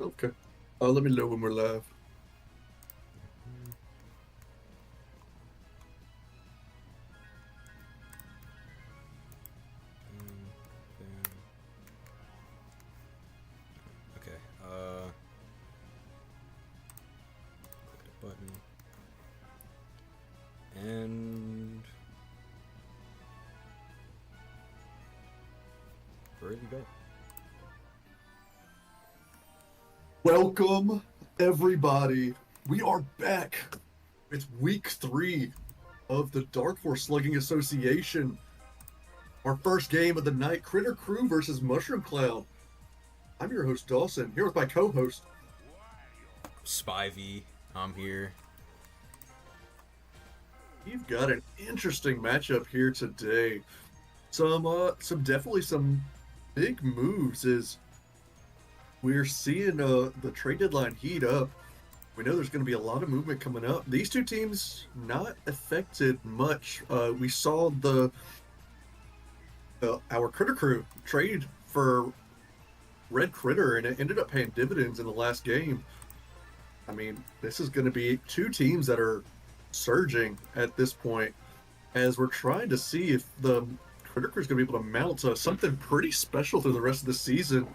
Okay. Let me know when we're live. Okay. Click the button. And ready to go. Welcome, everybody. We are back. It's week 3 of the Dark Horse Slugging Association. Our first game of the night, Kritter Krew versus Mushroom Cloud. I'm your host, Dawson, here with my co-host. Spivey, I'm here. You've got an interesting matchup here today. Definitely some big moves as we're seeing the trade deadline heat up. We know there's going to be a lot of movement coming up. These two teams not affected much. We saw our Kritter Krew trade for Red Kritter, and it ended up paying dividends in the last game. I mean, this is going to be two teams that are surging at this point, as we're trying to see if the Kritter Krew is going to be able to mount something pretty special through the rest of the season.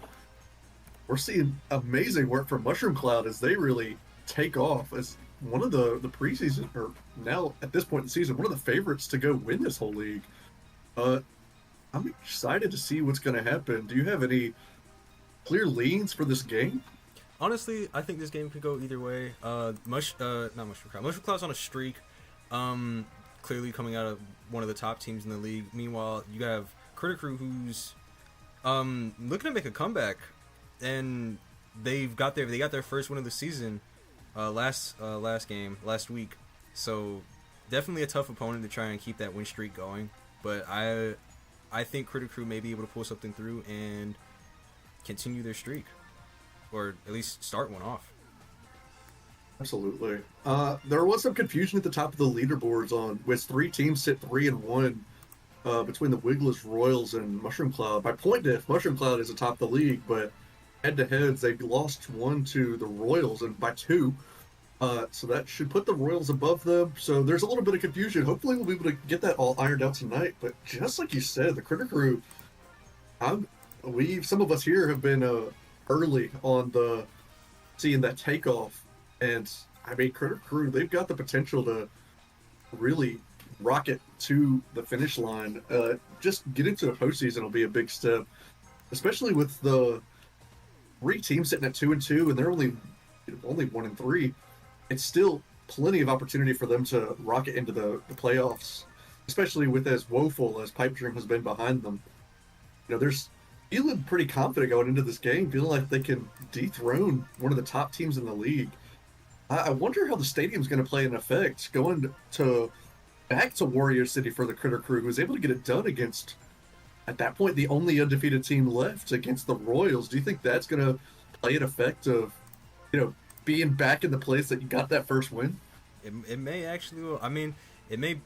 We're seeing amazing work from Mushroom Cloud as they really take off as one of the preseason, or now at this point in the season, one of the favorites to go win this whole league. I'm excited to see what's going to happen. Do you have any clear leans for this game? Honestly, I think this game could go either way. Not Mushroom Cloud. Mushroom Cloud's on a streak. Clearly coming out of one of the top teams in the league. Meanwhile, you have Kritter Krew, who's looking to make a comeback, and they got their first win of the season last week. So definitely a tough opponent to try and keep that win streak going. But I think Kritter Krew may be able to pull something through and continue their streak, or at least start one off. Absolutely. There was some confusion at the top of the leaderboards on with 3 teams sit 3-1 between the Wigglers, Royals, and Mushroom Cloud. By point diff, Mushroom Cloud is atop the league, but head-to-heads, they lost 1 to the Royals and by 2. So that should put the Royals above them. So there's a little bit of confusion. Hopefully we'll be able to get that all ironed out tonight. But just like you said, the Kritter Krew, some of us here have been early on the seeing that takeoff. And I mean, Kritter Krew, they've got the potential to really rocket to the finish line. Just getting to the postseason will be a big step, especially with the 3 teams sitting at 2-2, and they're only 1-3. It's still plenty of opportunity for them to rocket into the playoffs, especially with as woeful as Pipe Dream has been behind them. There's feeling pretty confident going into this game, feeling like they can dethrone one of the top teams in the league. I wonder how the stadium's going to play an effect going back to Warrior City for the Kritter Krew, who was able to get it done against, at that point, the only undefeated team left against the Royals. Do you think that's going to play an effect of, being back in the place that you got that first win? It may actually. I mean, it may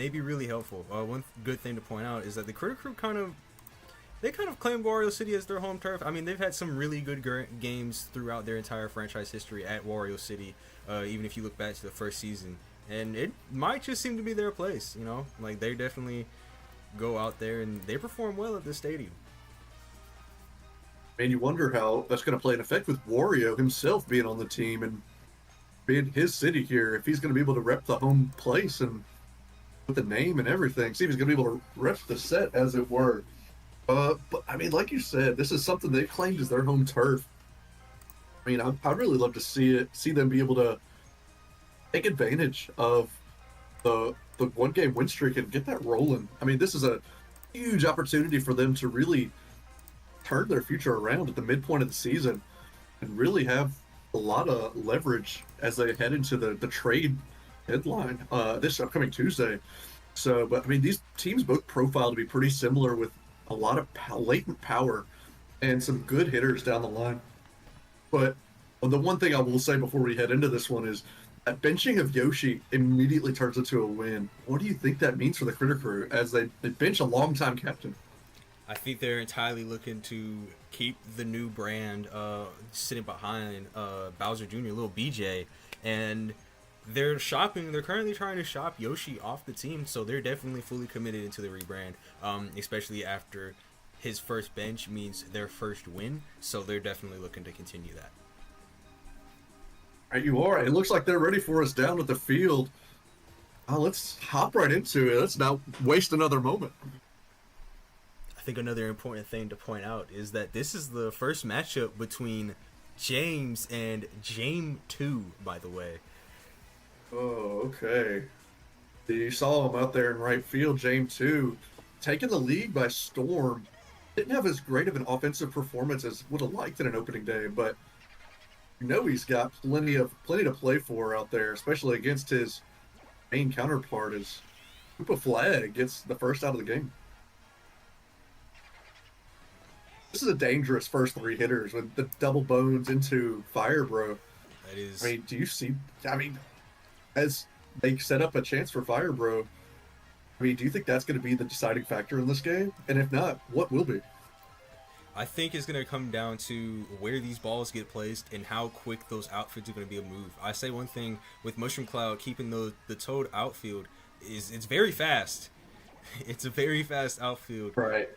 be really helpful. One good thing to point out is that the Kritter Krew kind of claim Wario City as their home turf. I mean, they've had some really good games throughout their entire franchise history at Wario City. Even if you look back to the first season, and it might just seem to be their place. Like they definitely go out there and they perform well at the stadium. And you wonder how that's going to play an effect with Wario himself being on the team and being his city here. If he's going to be able to rep the home place and with the name and everything, see if he's going to be able to rep the set, as it were. But I mean, like you said, this is something they've claimed as their home turf. I mean, I'd really love to see them be able to take advantage of the 1-game win streak and get that rolling. I mean, this is a huge opportunity for them to really turn their future around at the midpoint of the season and really have a lot of leverage as they head into the trade deadline this upcoming Tuesday. So, but I mean, these teams both profile to be pretty similar with a lot of latent power and some good hitters down the line. But the one thing I will say before we head into this one is that benching of Yoshi immediately turns into a win. What do you think that means for the Kritter Krew as they bench a longtime captain? I think they're entirely looking to keep the new brand sitting behind Bowser Jr., little BJ, and they're shopping. They're currently trying to shop Yoshi off the team, so they're definitely fully committed into the rebrand, especially after his first bench means their first win. So they're definitely looking to continue that. Right, you are. It looks like they're ready for us down at the field. Let's hop right into it. Let's not waste another moment. I think another important thing to point out is that this is the first matchup between James and Jame 2, by the way. Oh, okay. You saw him out there in right field, James 2, taking the league by storm. Didn't have as great of an offensive performance as would have liked in an opening day, but you know he's got plenty to play for out there, especially against his main counterpart as Koopa Flag gets the first out of the game. This is a dangerous first three hitters with the double bones into Fire Bro. That is. I mean, do you see? I mean, as they set up a chance for Fire Bro, I mean, do you think that's going to be the deciding factor in this game? And if not, what will be? I think it's going to come down to where these balls get placed and how quick those outfields are going to be able to move. I say one thing with Mushroom Cloud keeping the Toad outfield is it's very fast. It's a very fast outfield. Right.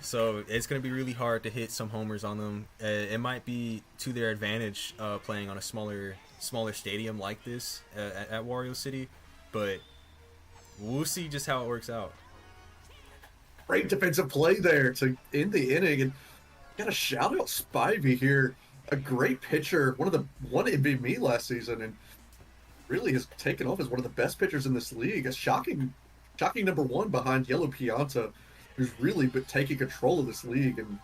So it's going to be really hard to hit some homers on them. It might be to their advantage playing on a smaller stadium like this at Wario City, but we'll see just how it works out. Great defensive play there to end the inning, and got to shout out Spivey here. A great pitcher, one MVP last season, and really has taken off as one of the best pitchers in this league. A shocking number one behind Yellow Pianta, who's really been taking control of this league. And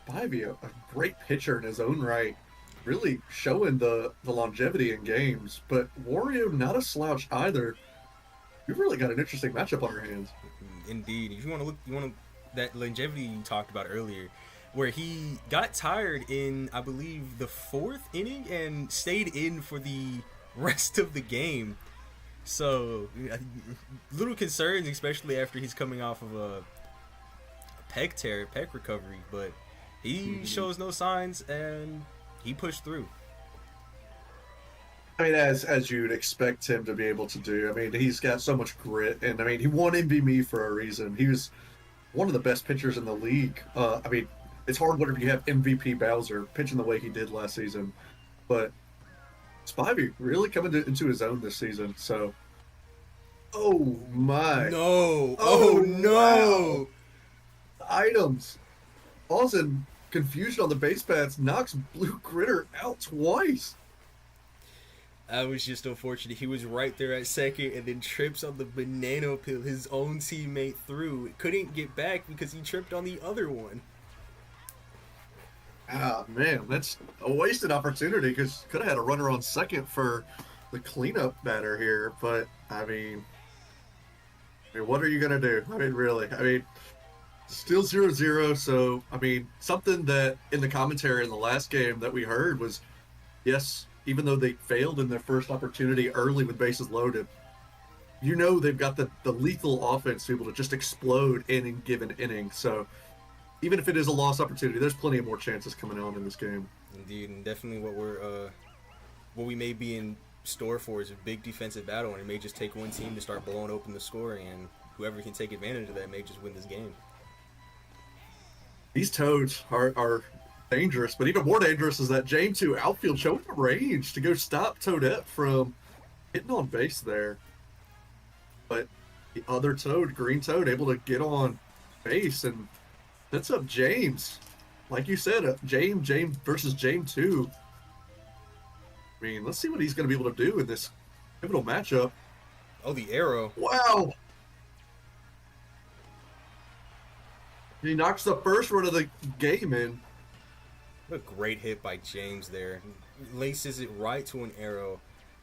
Spivey, a great pitcher in his own right, really showing the longevity in games. But Wario, not a slouch either. You've really got an interesting matchup on your hands. Indeed. If you want to that longevity you talked about earlier, where he got tired in, I believe, the fourth inning and stayed in for the rest of the game. So, little concerns, especially after he's coming off of a pec recovery, but he shows no signs and he pushed through. I mean, as you'd expect him to be able to do. I mean, he's got so much grit, and I mean, he won MVP for a reason. He was one of the best pitchers in the league. I mean, it's hard whenever you have MVP Bowser pitching the way he did last season, but Spivey really coming into his own this season. So, oh my! No! Oh no! Wow. Items, causing confusion on the base paths, knocks Blue Kritter out twice. That was just unfortunate. He was right there at second and then trips on the banana peel his own teammate threw. Couldn't get back because he tripped on the other one. Ah, man, that's a wasted opportunity because could have had a runner on second for the cleanup batter here. But, I mean, what are you going to do? I mean, really. I mean, still 0-0. So, I mean, something that in the commentary in the last game that we heard was, yes, even though they failed in their first opportunity early with bases loaded, you know they've got the lethal offense to be able to just explode in given inning. So even if it is a lost opportunity, there's plenty of more chances coming on in this game. Indeed, and definitely what we may be in store for is a big defensive battle, and it may just take one team to start blowing open the scoring, and whoever can take advantage of that may just win this game. These Toads are dangerous, but even more dangerous is that James 2 outfield showing the range to go stop Toadette from hitting on base there. But the other Toad, Green Toad, able to get on base, and that's up James. Like you said, James versus James 2. I mean, let's see what he's going to be able to do in this pivotal matchup. Oh, the arrow. Wow! He knocks the first run of the game in. What a great hit by James there. Laces it right to an arrow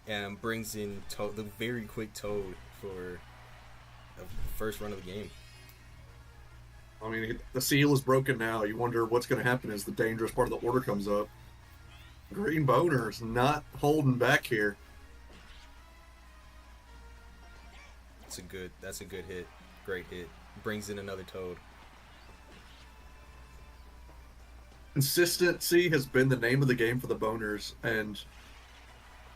and brings in the very quick Toad for the first run of the game. I mean, the seal is broken now. You wonder what's going to happen as the dangerous part of the order comes up. Green Boner's not holding back here. That's a good hit. Great hit. Brings in another Toad. consistency has been the name of the game for the Boners, and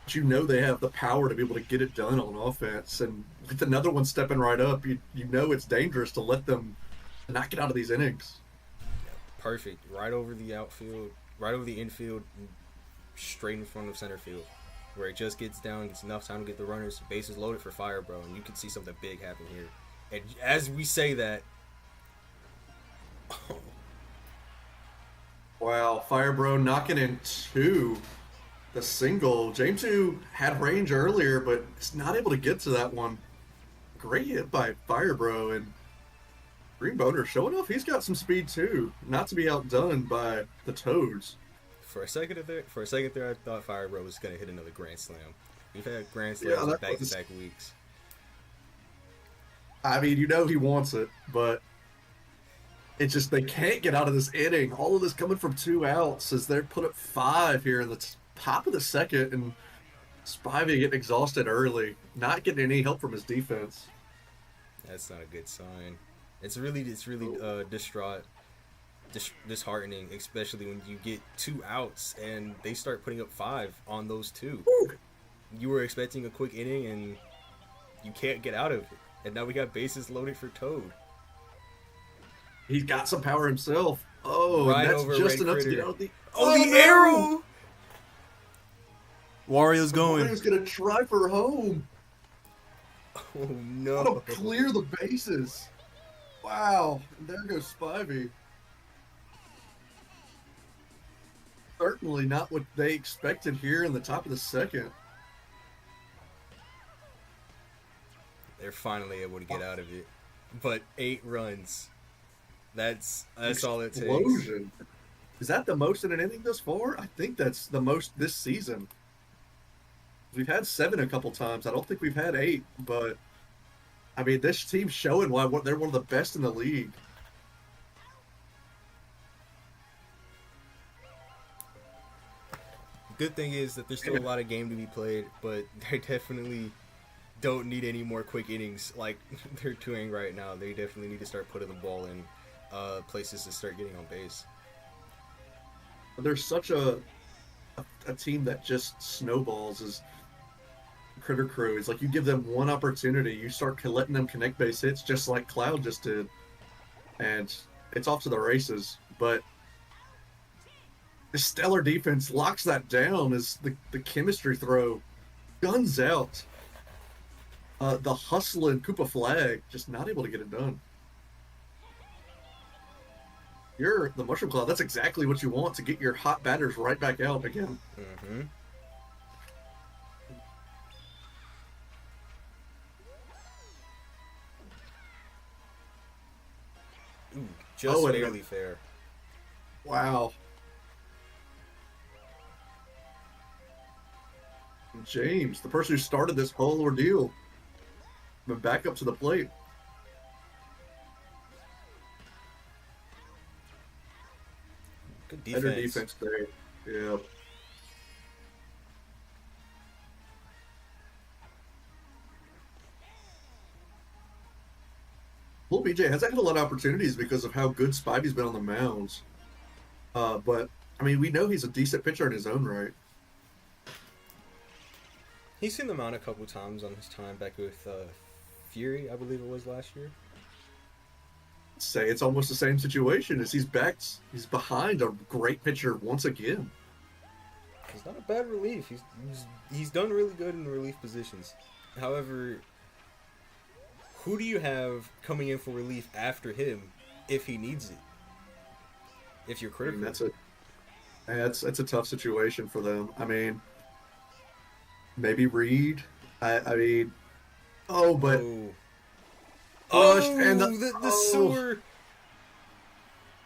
you know they have the power to be able to get it done on offense. And with another one stepping right up, you know it's dangerous to let them not get out of these innings. Perfect. Right over the outfield, right over the infield, straight in front of center field, where it just gets down, gets enough time to get the runners, bases loaded for fire, bro, and you can see something big happen here. And as we say that, Wow, Fire Bro knocking in two. The single. James who had range earlier, but is not able to get to that one. Great hit by Fire Bro, and Green Boner showing off he's got some speed too. Not to be outdone by the Toads. for a second there, I thought Fire Bro was gonna hit another grand slam. We've had grand slams back-to-back weeks. I mean, you know he wants it, but it's just they can't get out of this inning. All of this coming from 2 outs as they're put at 5 here in the top of the second, and Spivey getting exhausted early, not getting any help from his defense. That's not a good sign. It's really disheartening, especially when you get 2 outs and they start putting up 5 on those 2. Ooh. You were expecting a quick inning and you can't get out of it. And now we got bases loaded for Toad. He's got some power himself. Oh, Right that's over just Red enough Kritter. to get out the. The arrow! Wario's going. Wario's gonna try for home. Oh no! That'll clear the bases. Wow, and there goes Spivey. Certainly not what they expected here in the top of the second. They're finally able to get out of it, but 8 runs. That's all it takes. Explosion. Is that the most in an inning thus far? I think that's the most this season. We've had 7 a couple times. I don't think we've had 8, but I mean, this team's showing why they're one of the best in the league. Good thing is that there's still a lot of game to be played, but they definitely don't need any more quick innings like they're doing right now. They definitely need to start putting the ball in places to start getting on base. There's such a team that just snowballs as Kritter Krew. It's like you give them one opportunity, you start letting them connect base hits just like Cloud just did, and it's off to the races. But the stellar defense locks that down as the chemistry throw guns out. The hustling Koopa Flag just not able to get it done. You're the Mushroom Cloud. That's exactly what you want to get your hot batters right back out again. Mm-hmm. Ooh, just barely fair. Wow. James, the person who started this whole ordeal, went back up to the plate. Good defense. Better defense there. Yeah. Well, BJ hasn't had a lot of opportunities because of how good Spivey's been on the mounds. But, I mean, we know he's a decent pitcher in his own right. He's seen the mound a couple times on his time back with Fury, I believe it was last year. Say it's almost the same situation as he's behind a great pitcher once again. He's not a bad relief. He's done really good in relief positions. However, who do you have coming in for relief after him if he needs it? If you're critical, that's a tough situation for them. I mean, maybe Reed. I mean, but. Crushed and the sewer.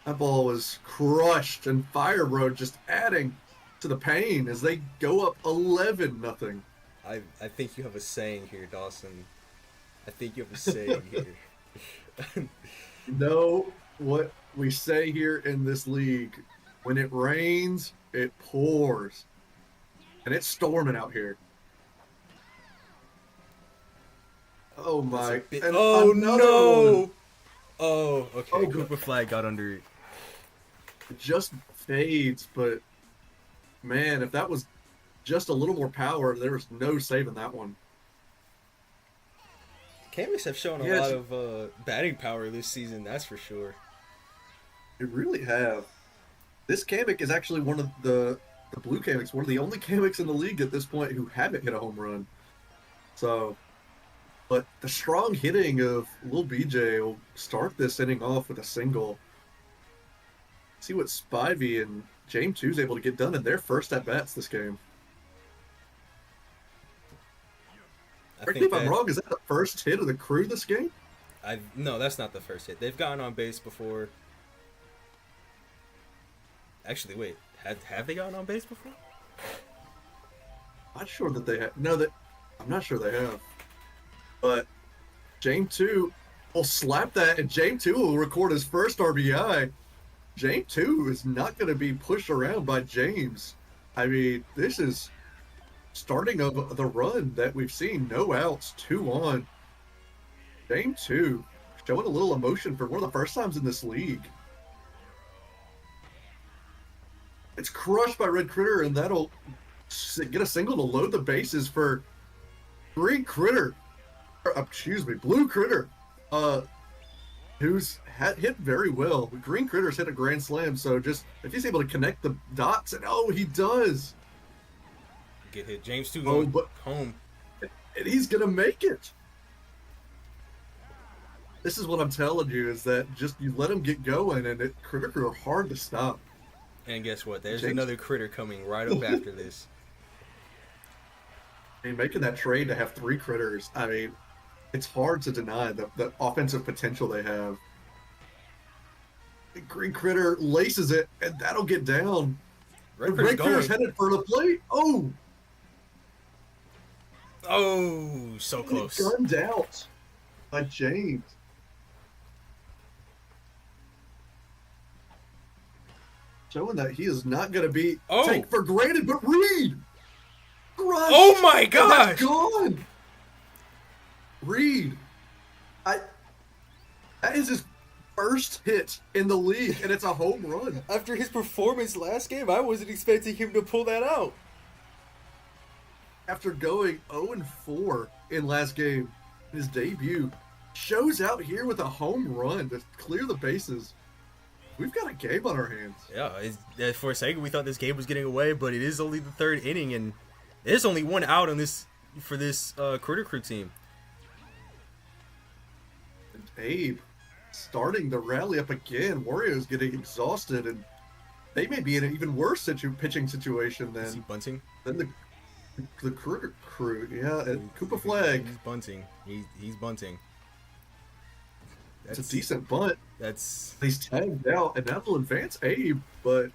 That ball was crushed, and Fire Road just adding to the pain as they go up 11-0. I think you have a saying here, Dawson. I think you have a saying here. You know what we say here in this league? When it rains, it pours, and it's storming out here. Oh my! Oh no! One. Oh, okay. Koopa Flag got under it. Just fades, but man, if that was just a little more power, there was no saving that one. Kameks have shown a Yeah, lot of batting power this season, that's for sure. it really have. This Kamek is actually one of the blue Kameks, one of the only Kameks in the league at this point who haven't hit a home run. So, but the strong hitting of Lil BJ will start this inning off with a single. See what Spivey and James 2's able to get done in their first at bats this game. Correct me if I'm wrong, is that the first hit of the Krew this game? No, that's not the first hit. They've gotten on base before. Actually, wait. Have they gotten on base before? Not sure that they have. No, I'm not sure they have. But James 2 will slap that, and James 2 will record his first RBI. James 2 is not going to be pushed around by James. I mean, this is starting of the run that we've seen. No outs, 2 on. James 2 showing a little emotion for one of the first times in this league. It's crushed by Red Kritter, and that'll get a single to load the bases for Blue Kritter, who's hit very well. Green Kritter's hit a grand slam, so just if he's able to connect the dots, and he does. Get hit. James 2 going home. And he's going to make it. This is what I'm telling you, is that just you let him get going, and Kritter are hard to stop. And guess what? There's another Kritter coming right up after this. I mean, making that trade to have 3 Kritters, I mean, it's hard to deny the offensive potential they have. The Green Kritter laces it, and that'll get down. Red Kritter's headed for the plate. Oh, so close. Gunned out by James. Showing that he is not going to be taken for granted, but Reed! Crushed, oh my gosh! Gone! Reed. That is his first hit in the league, and it's a home run. After his performance last game, I wasn't expecting him to pull that out. After going 0-4 in last game, his debut shows out here with a home run to clear the bases. We've got a game on our hands. Yeah, for a second we thought this game was getting away, but it is only the 3rd inning, and there's only 1 out on this for this Kritter Krew team. And Abe starting the rally up again. Warriors getting exhausted, and they may be in an even worse pitching situation than. Is he bunting? Than the Kritter Krew. Yeah, and Koopa Flag. He's bunting. He's bunting. That's a decent bunt. He's tagged out, and now they'll advance Abe, but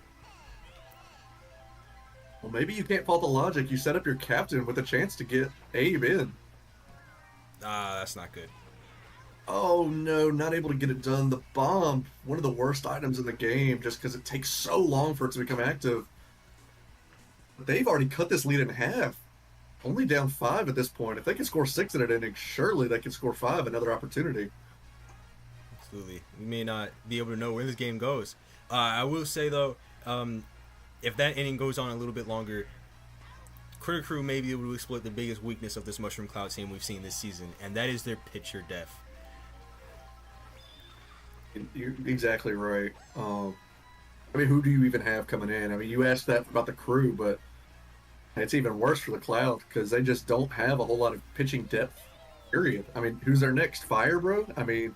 well, maybe you can't fault the logic. You set up your captain with a chance to get Abe in. That's not good. Oh no, not able to get it done. The bomb, one of the worst items in the game, just because it takes so long for it to become active. But they've already cut this lead in half. Only down 5 at this point. If they can score 6 in an inning, surely they can score 5. Another opportunity. Absolutely. We may not be able to know where this game goes. I will say, though, if that inning goes on a little bit longer, Kritter Krew may be able to exploit the biggest weakness of this Mushroom Cloud team we've seen this season, and that is their pitcher depth. You're exactly right. I mean, who do you even have coming in? I mean, you asked that about the Krew, but it's even worse for the Cloud because they just don't have a whole lot of pitching depth, period. I mean, who's their next? Fire, bro? I mean,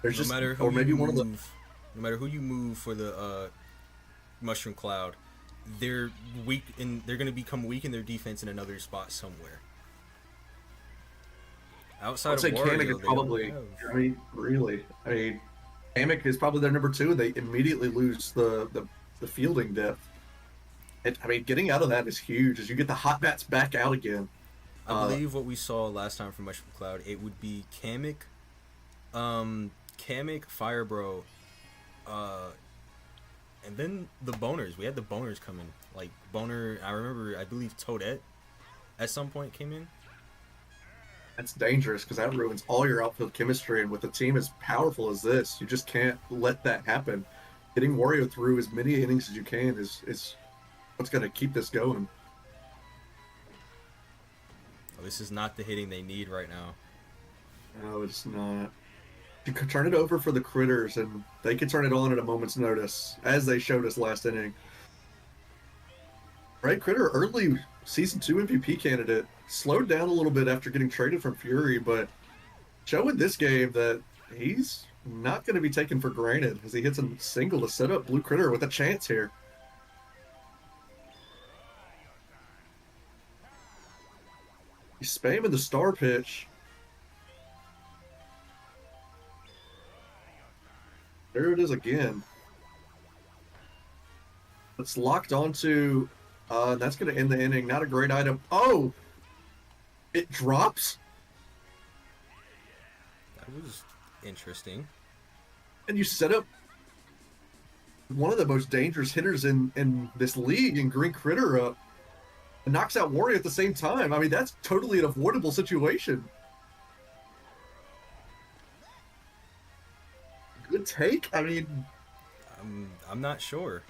there's no matter who you move for the Mushroom Cloud, they're weak, and they're going to become weak in their defense in another spot somewhere. Outside of Wario, Kamek is probably. I mean, really. I mean, Kamek is probably their number 2, and they immediately lose the fielding depth. I mean, getting out of that is huge as you get the hot bats back out again. I believe what we saw last time from Mushroom Cloud, it would be Kamek, Firebro, and then the Boners. We had the Boners come in. Like, Boner, I believe Toadette at some point came in. That's dangerous because that ruins all your outfield chemistry, and with a team as powerful as this, you just can't let that happen. getting Wario through as many innings as you can is what's going to keep this going. Oh, this is not the hitting they need right now. No, it's not. You could turn it over for the Critters, and they could turn it on at a moment's notice, as they showed us last inning. Right, Kritter, early Season 2 MVP candidate, slowed down a little bit after getting traded from Fury, but showing this game that he's not going to be taken for granted as he hits a single to set up Blue Kritter with a chance here. He's spamming the star pitch. There it is again. It's locked onto, that's going to end the inning. Not a great item. Oh! It drops? That was interesting. And you set up one of the most dangerous hitters in this league in Green Kritter up. And knocks out Wario at the same time. I mean, that's totally an avoidable situation. Good take. I mean, I'm not sure.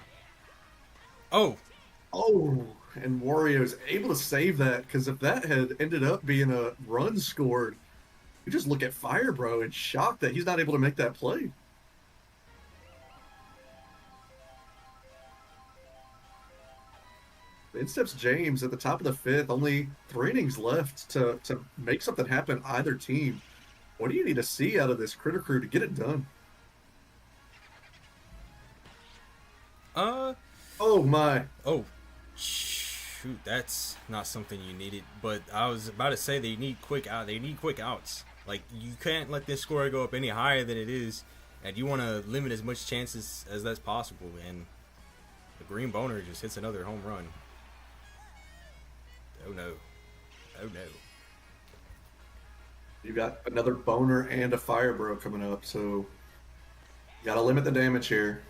Oh, and Wario's able to save that, because if that had ended up being a run scored, you just look at Fire Bro and shocked that he's not able to make that play. In steps James at the top of the fifth. Only 3 innings left to make something happen either team. What do you need to see out of this Kritter crew to get it done? Oh my. Oh, shoot! That's not something you needed. But I was about to say they need quick out. They need quick outs. Like, you can't let this score go up any higher than it is, and you want to limit as much chances as that's possible. And the Green Boner just hits another home run. Oh no! Oh no! You got another Boner and a Fire Bro coming up, so you gotta limit the damage here.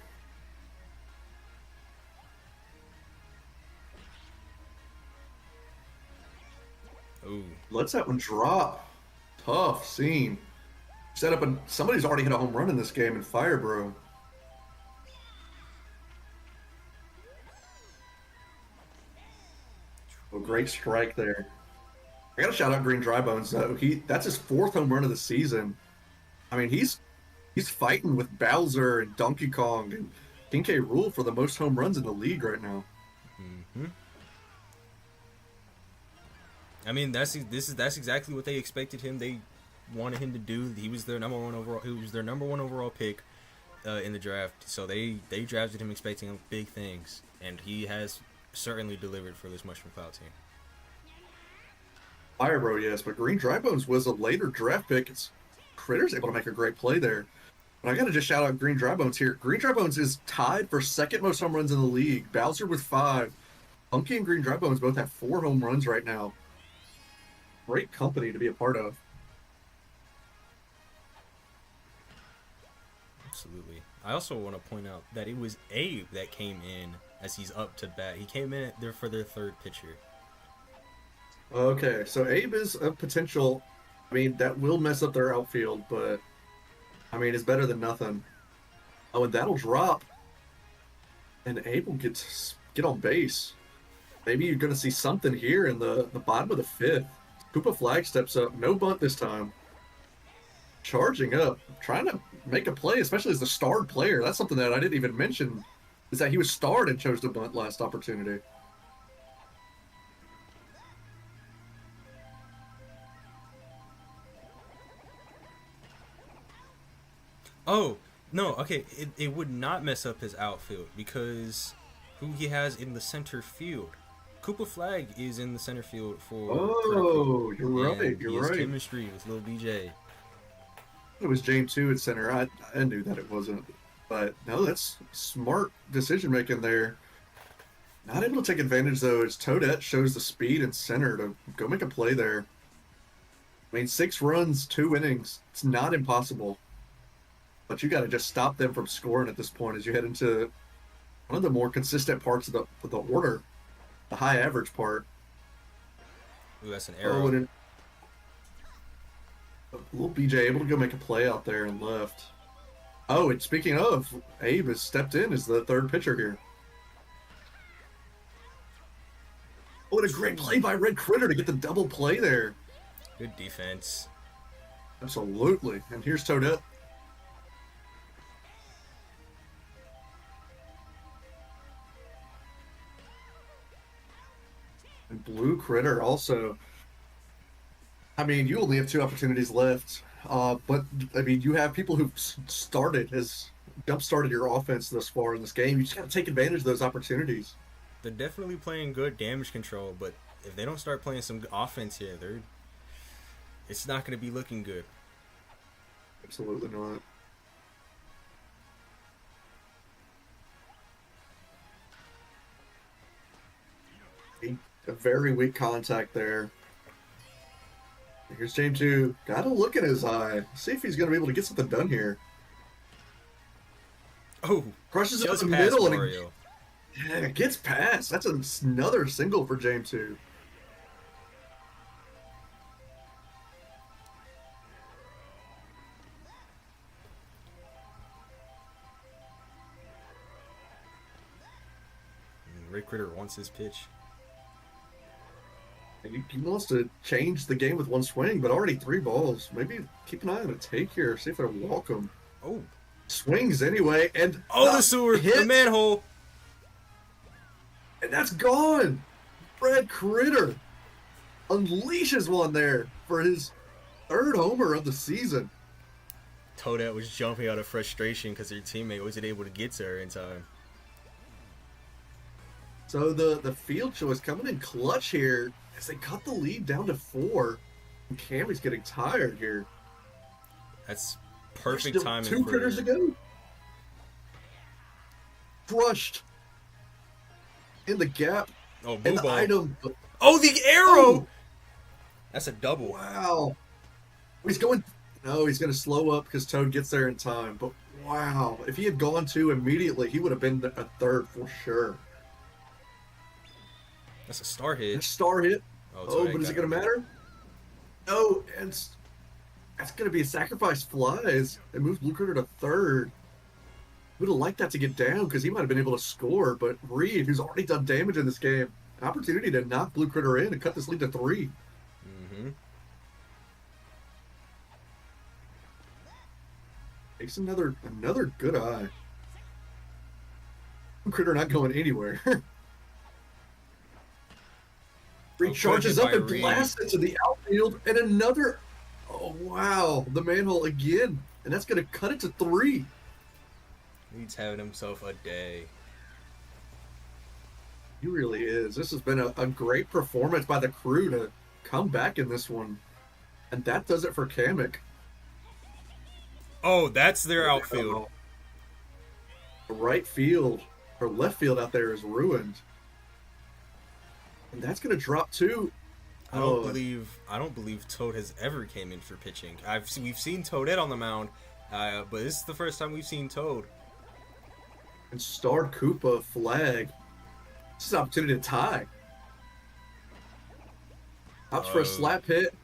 Ooh. Let's that one drop. Tough scene. Set up somebody's already hit a home run in this game in Fire Bro. Oh, great strike there. I gotta shout out Green Drybones though. That's his 4th home run of the season. I mean, he's fighting with Bowser and Donkey Kong and King K. Rool for the most home runs in the league right now. Mm-hmm. I mean, that's exactly what they expected him. They wanted him to do. He was their number one overall. He was their number 1 overall pick in the draft. So they drafted him expecting big things, and he has certainly delivered for this Mushroom Cloud team. Fire Bro, yes, but Green Drybones was a later draft pick. Kritter's able to make a great play there. But I gotta just shout out Green Drybones here. Green Drybones is tied for 2nd most home runs in the league. Bowser with 5. Punky and Green Drybones both have 4 home runs right now. Great company to be a part of. Absolutely. I also want to point out that it was Abe that came in as he's up to bat. He came in there for their 3rd pitcher. Okay, so Abe is a potential. I mean, that will mess up their outfield, but I mean, it's better than nothing. Oh, and that'll drop, and Abe will get on base. Maybe you're going to see something here in the bottom of the 5th. Koopa Flag steps up. No bunt this time. Charging up. Trying to make a play, especially as the starred player. That's something that I didn't even mention, is that he was starred and chose to bunt last opportunity. Oh, no, okay. It would not mess up his outfield because who he has in the center field. Koopa Flag is in the center field for. Oh, you're right. He You're has right. chemistry with Lil BJ. It was James 2 at center. I knew that it wasn't. But no, that's smart decision making there. Not able to take advantage though, as Toadette shows the speed and center to go make a play there. I mean, 6 runs, 2 innings. It's not impossible. But you got to just stop them from scoring at this point as you head into one of the more consistent parts of the order, the high average part. Ooh, that's an arrow. Oh, and little BJ able to go make a play out there and left. Oh, and speaking of, Abe has stepped in as the third pitcher here. What a great play by Red Kritter to get the double play there. Good defense. Absolutely. And here's Toadette. And Blue Kritter also. I mean, you only have 2 opportunities left. But, I mean, you have people who've jump-started your offense thus far in this game. You just got to take advantage of those opportunities. They're definitely playing good damage control, but if they don't start playing some offense here, it's not going to be looking good. Absolutely not. A very weak contact there. Here's James 2. Got to look at his eye. See if he's going to be able to get something done here. Oh, crushes it in the middle and it gets past. That's another single for James 2. Red Kritter wants his pitch. He wants to change the game with one swing, but already 3 balls. Maybe keep an eye on a take here. See if it'll walk him. Oh. Swings anyway, and the sewer, the manhole. And that's gone. Red Kritter unleashes one there for his 3rd homer of the season. Toadette was jumping out of frustration because her teammate wasn't able to get to her in time. So the field choice coming in clutch here as they cut the lead down to 4. And Cammy's getting tired here. That's perfect timing. 2 critters to go. Crushed in the gap. Oh, blue ball. Item. Oh, the arrow! Oh. That's a double. Wow. He's going. No, he's going to slow up because Toad gets there in time. But wow, if he had gone 2 immediately, he would have been a 3rd for sure. That's a star hit. A star hit. Oh, but is it going to matter? No, and that's going to be a sacrifice flies. It moves Blue Kritter to 3rd. Would have liked that to get down because he might have been able to score, but Reed, who's already done damage in this game, an opportunity to knock Blue Kritter in and cut this lead to 3. Mm-hmm. Takes another good eye. Blue Kritter not going anywhere. Reed charges up and blasts into the outfield, and another. Oh wow, the manhole again, and that's going to cut it to 3. Reed's having himself a day. He really is. This has been a great performance by the Krew to come back in this one. And that does it for Kamek. Oh, that's their outfield. The right field, or left field out there is ruined. And that's going to drop 2. I don't believe Toad has ever came in for pitching. We've seen Toadette on the mound, but this is the first time we've seen Toad. And starred Koopa flag. This is an opportunity to tie. Opts for a slap hit.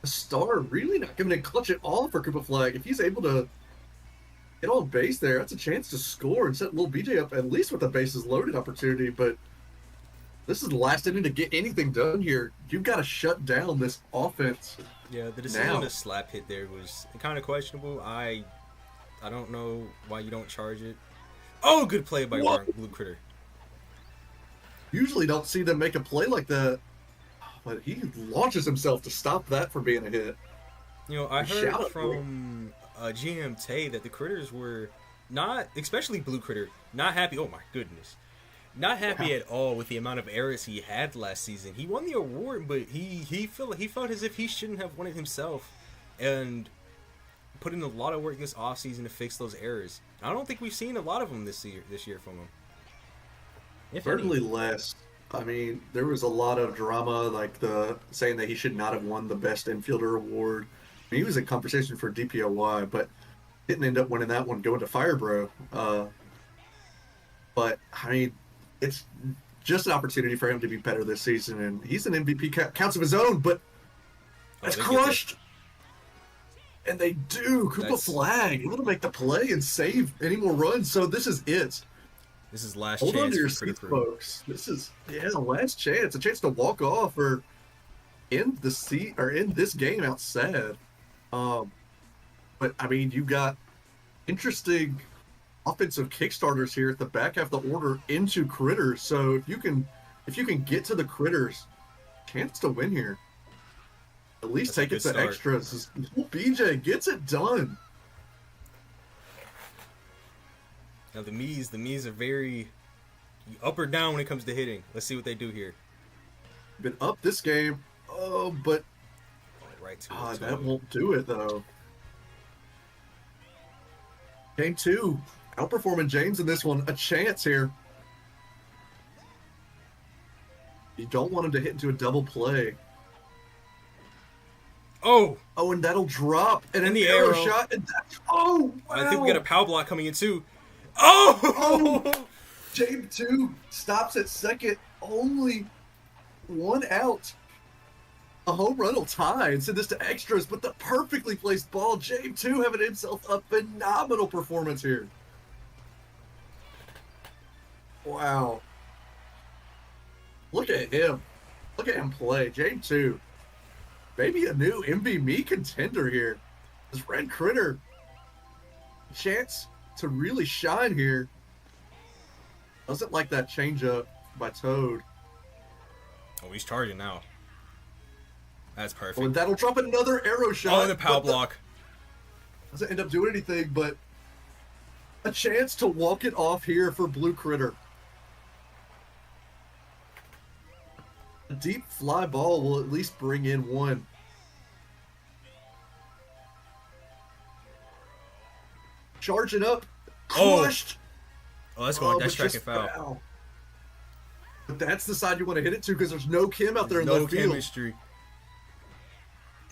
A star really not giving it clutch at all for Koopa flag. If he's able to get on base there, that's a chance to score and set little BJ up at least with a bases loaded opportunity. But this is the last inning to get anything done here. You've got to shut down this offense. Yeah, the decision to slap hit there was kind of questionable. I don't know why you don't charge it. Oh, good play by Blue Kritter. Usually don't see them make a play like that, but he launches himself to stop that from being a hit. You know, I heard from GM Tay that the Critters were not, especially Blue Kritter, not happy. Oh my goodness. Not happy at all with the amount of errors he had last season. He won the award, but he felt as if he shouldn't have won it himself, and put in a lot of work this offseason to fix those errors. I don't think we've seen a lot of them this year from him. Certainly less. I mean, there was a lot of drama, like saying that he should not have won the best infielder award. I mean, he was in conversation for DPOY, but didn't end up winning that one, going to Firebro. But I mean, it's just an opportunity for him to be better this season, and he's an MVP counts of his own. But that's crushed. And they do. Koopa Flag able to make the play and save any more runs. So this is it. This is last Hold on chance to your for seats, Kritter. folks. This is last chance. A chance to walk off or end the seat or end this game out sad. But I mean, you got interesting offensive kickstarters here at the back half of the order into Critters. So if you can get to the Critters, chance to win here. At least take it to extras. BJ gets it done. Now the Mii's are very up or down when it comes to hitting. Let's see what they do here. Been up this game. Oh, but right that won't do it though. Game 2, outperforming James in this one. A chance here. You don't want him to hit into a double play. Oh, and that'll drop. And an the arrow shot. And wow. I think we got a power block coming in too. Oh! James 2 stops at second. Only one out. A home run will tie and send this to extras, but the perfectly placed ball. James 2 having himself a phenomenal performance here. Wow. Look at him. Look at him play. James 2. Maybe a new MVP contender here. This Red Kritter. Chance to really shine here. Doesn't like that changeup by Toad. Oh, he's charging now. That's perfect. And that'll drop another arrow shot. Oh, and the power block. Doesn't end up doing anything, but a chance to walk it off here for Blue Kritter. A deep fly ball will at least bring in one. Charging up. Crushed. Oh, that's going. That's striking foul. But that's the side you want to hit it to because there's no Kim out there in left field. No chemistry.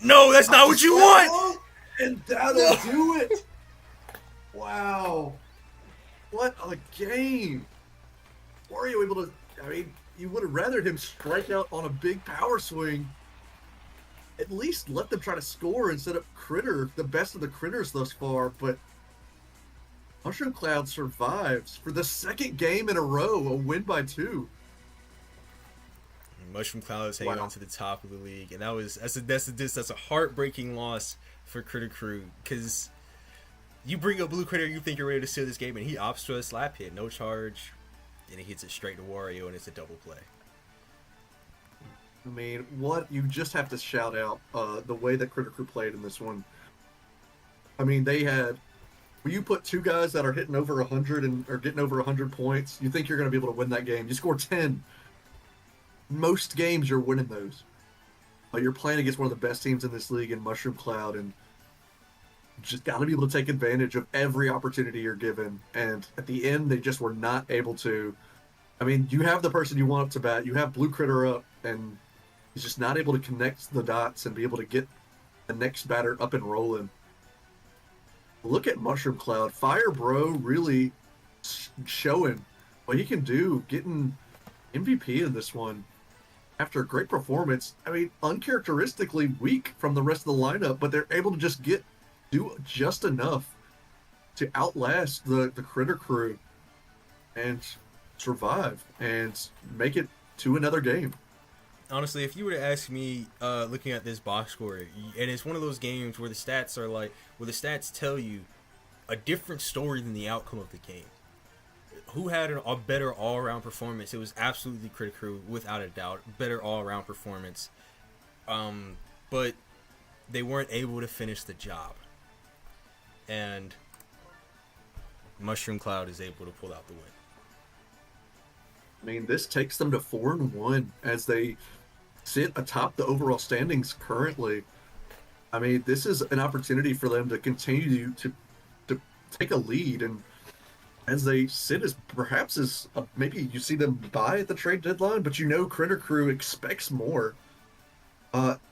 No, that's not what you want. And that'll do it. Wow. What a game. Wario able to, I mean, you would have rather him strike out on a big power swing. At least let them try to score instead of Kritter, the best of the Critters thus far. But Mushroom Cloud survives for the second game in a row, a win by 2. Mushroom Cloud is hanging on to the top of the league, and that's a heartbreaking loss for Kritter Krew because you bring up Blue Kritter, you think you're ready to steal this game, and he opts to a slap hit, no charge, and he hits it straight to Wario, and it's a double play. I mean, what you just have to shout out the way that Kritter Krew played in this one. I mean, they had. When you put two guys that are hitting over 100 and are getting over 100 points, you think you're going to be able to win that game. You score 10. Most games you're winning those. But you're playing against one of the best teams in this league in Mushroom Cloud, and just got to be able to take advantage of every opportunity you're given. And at the end, they just were not able to. I mean, you have the person you want up to bat. You have Blue Kritter up, and he's just not able to connect the dots and be able to get the next batter up and rolling. Look at Mushroom Cloud. Fire Bro really showing what he can do, getting MVP in this one after a great performance. I mean, uncharacteristically weak from the rest of the lineup, but they're able to just do just enough to outlast the Kritter Krew and survive and make it to another game. Honestly, if you were to ask me, looking at this box score, and it's one of those games where the stats are like, where the stats tell you a different story than the outcome of the game. Who had a better all-around performance? It was absolutely Kritter Krew, without a doubt. Better all-around performance. But they weren't able to finish the job. And Mushroom Cloud is able to pull out the win. I mean, this takes them to 4-1 as they sit atop the overall standings currently. I mean, this is an opportunity for them to continue to take a lead, and as they sit as perhaps as maybe you see them buy at the trade deadline, but you know Kritter Krew expects more.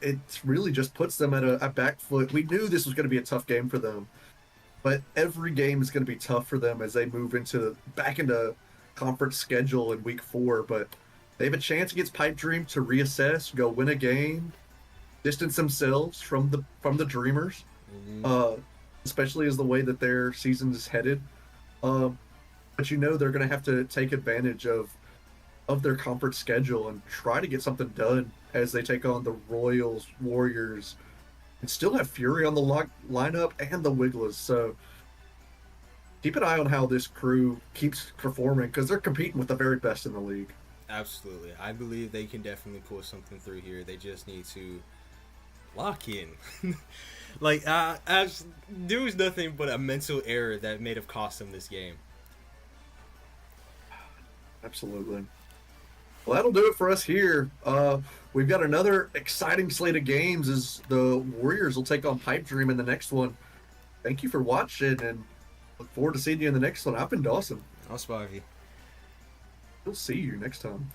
It really just puts them at a back foot. We knew this was going to be a tough game for them, but every game is going to be tough for them as they move back into conference schedule in week 4. But they have a chance against Pipe Dream to reassess, go win a game, distance themselves from the Dreamers. uh, especially as the way that their season is headed. Um, but you know they're going to have to take advantage of their conference schedule and try to get something done as they take on the Royals, Warriors, and still have Fury on the lineup and the Wigglers. So keep an eye on how this crew keeps performing because they're competing with the very best in the league. Absolutely. I believe they can definitely pull something through here. They just need to lock in. Like, there was nothing but a mental error that may have cost them this game. Absolutely. Well, that'll do it for us here. We've got another exciting slate of games as the Warriors will take on Pipe Dream in the next one. Thank you for watching and look forward to seeing you in the next one. I've been Dawson. I'll Spivey. We'll see you next time.